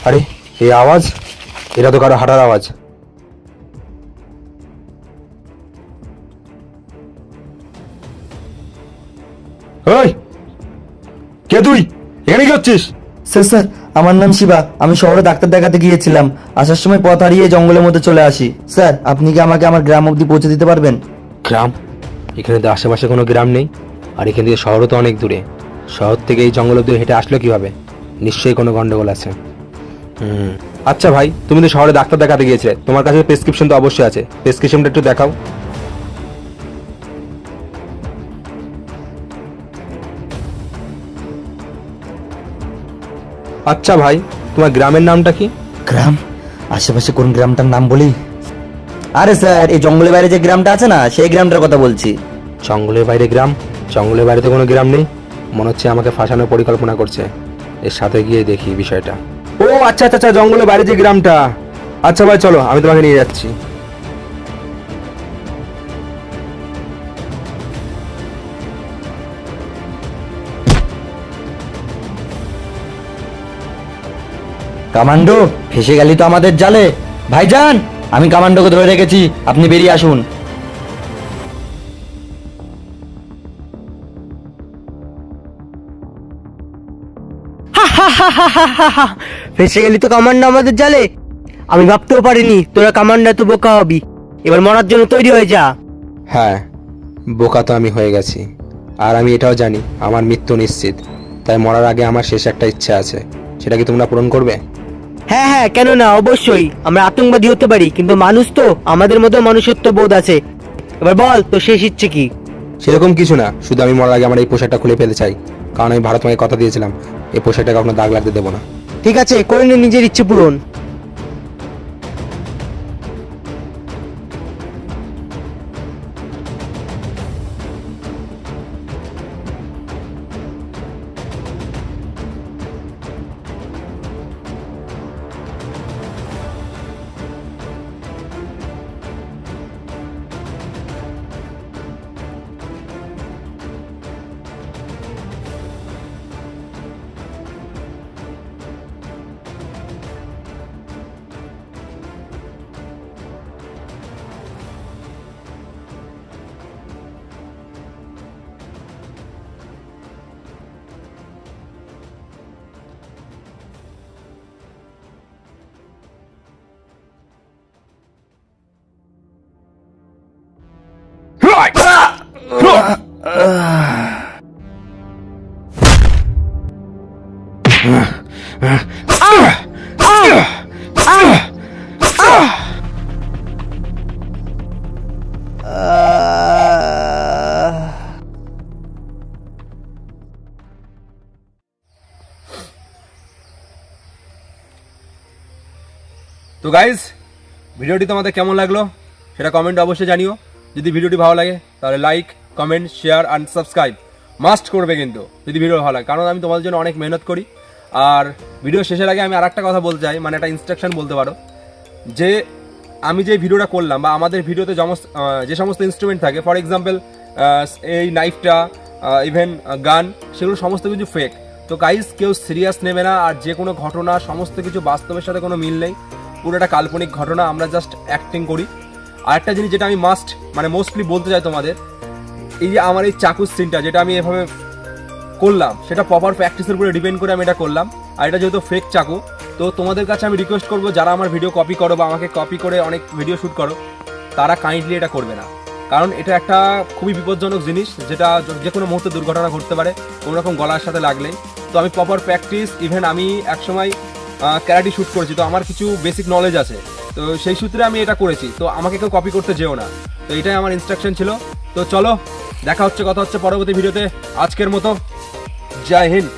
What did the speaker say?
আরে এই আওয়াজ, এটা তো কারো হাঁটার আওয়াজ। ওই কে তুই, এখানে কি হচ্ছিস? স্যার স্যার আমার নাম শিবা, আমি শহরে ডাক্তার দেখাতে গিয়েছিলাম, আসার সময় পথ হারিয়ে জঙ্গলের মধ্যে চলে আসি। স্যার আপনি কি আমাকে আমার গ্রাম অবধি পৌঁছে দিতে পারবেন? গ্রাম? এখানে তো আশেপাশে কোনো গ্রাম নেই, আর এখান থেকে শহরও তো অনেক দূরে। শহর থেকে এই জঙ্গল অবধি হেঁটে আসলো কিভাবে? নিশ্চয়ই কোনো গন্ডগোল আছে। আচ্ছা ভাই, তুমি তো শহরে ডাক্তার দেখাতে গিয়েছিলে, তোমার কাছে প্রেসক্রিপশন তো অবশ্যই আছে, প্রেসক্রিপশনটা একটু দেখাও। আচ্ছা ভাই, তোমার গ্রামের নামটা কি? গ্রাম? আশেপাশে কোন গ্রামটার নাম বলি? আরে স্যার এই জঙ্গলের বাইরে যে গ্রামটা আছে না, সেই গ্রামটার কথা বলছি। জঙ্গলের বাইরে গ্রাম? জঙ্গলের বাইরে তো কোনো গ্রাম নেই, মনে হচ্ছে আমাকে ফাঁসানোর পরিকল্পনা করছে। এর সাথে গিয়ে দেখি বিষয়টা। ও আচ্ছা আচ্ছা আচ্ছা, জঙ্গলের বাইরে যে গ্রামটা। আচ্ছা ভাই চলো, আমি তোমাকে নিয়ে যাচ্ছি। কামান্ডো ফেসে গেলি তো আমাদের জালে। ভাইজান আমি কামান্ডোকে ধরে রেখেছি, আপনি বেরিয়ে আসুন। ফেসে গেলি তো কামান্ডো আমাদের জালে। আমি ভাবতেও পারিনি তোরা কামান্ডো এত বোকা হবি। এবার মরার জন্য তৈরি হয়ে যা। হ্যাঁ, বোকা তো আমি হয়ে গেছি, আর আমি এটাও জানি আমার মৃত্যু নিশ্চিত। তাই মরার আগে আমার শেষ একটা ইচ্ছা আছে, সেটা কি তোমরা পূরণ করবে? হ্যাঁ হ্যাঁ, কেন না, অবশ্যই। আমরা আতঙ্কবাদী হতে পারি, কিন্তু মানুষ তো, আমাদের মতো মনুষ্যত্ব বোধ আছে। এবার বল তো শেষ ইচ্ছে কি? সেরকম কিছু না, শুধু আমি মরার আগে আমার এই পোশাকটা খুলে ফেলতে চাই, কারণ আমি ভারত মাকে কথা দিয়েছিলাম এই পোশাকটা কখনো দাগ লাগতে দেবো না। ঠিক আছে, করে নে নিজের ইচ্ছে পূরণ। তো গাইজ, ভিডিওটি তোমাদের কেমন লাগলো সেটা কমেন্টে অবশ্যই জানিও। যদি ভিডিওটি ভালো লাগে তাহলে like, comment, share and subscribe must করবে কিন্তু, যদি ভিডিও ভালো লাগে, কারণ আমি তোমাদের জন্য অনেক মেহনত করি। আর ভিডিও শেষের আগে আমি আর একটা কথা বলতে চাই, মানে একটা ইনস্ট্রাকশন বলতে পারো, যে আমি যে ভিডিওটা করলাম বা আমাদের ভিডিওতে যে সমস্ত ইনস্ট্রুমেন্ট থাকে, ফর এক্সাম্পল এই নাইফটা, ইভেন গান, সেগুলো সমস্ত কিছু ফেক। তো গাইজ কেউ সিরিয়াস নেবে না, আর যে কোনো ঘটনা সমস্ত কিছু বাস্তবের সাথে কোনো মিল নেই, পুরো একটা কাল্পনিক ঘটনা, আমরা জাস্ট অ্যাক্টিং করি। আর একটা জিনিস যেটা আমি মোস্টলি বলতে চাই তোমাদের, এই যে আমার এই চাকুর সিনটা যেটা আমি এভাবে করলাম, সেটা প্রপার প্র্যাকটিসের উপরে ডিপেন্ড করে আমি এটা করলাম। আর এটা যেহেতু ফেক চাকু, তো তোমাদের কাছে আমি রিকোয়েস্ট করবো, যারা আমার ভিডিও কপি করো বা আমাকে কপি করে অনেক ভিডিও শ্যুট করো, তারা কাইন্ডলি এটা করবে না, কারণ এটা একটা খুবই বিপজ্জনক জিনিস, যেটা যে কোনো মুহূর্তে দুর্ঘটনা ঘটতে পারে কোনো রকম গলার সাথে লাগলেই। তো আমি প্রপার প্র্যাকটিস, ইভেন আমি একসময় ক্যারাটি শ্যুট করেছি, তো আমার কিছু বেসিক নলেজ আছে, তো সেই সূত্রে আমি এটা করেছি। তো আমাকে কেউ কপি করতে যেও না, তো এটাই আমার ইনস্ট্রাকশন ছিল। তো চলো, দেখা হচ্ছে, কথা হচ্ছে পরবর্তী ভিডিওতে। আজকের মতো জয় হিন্দ।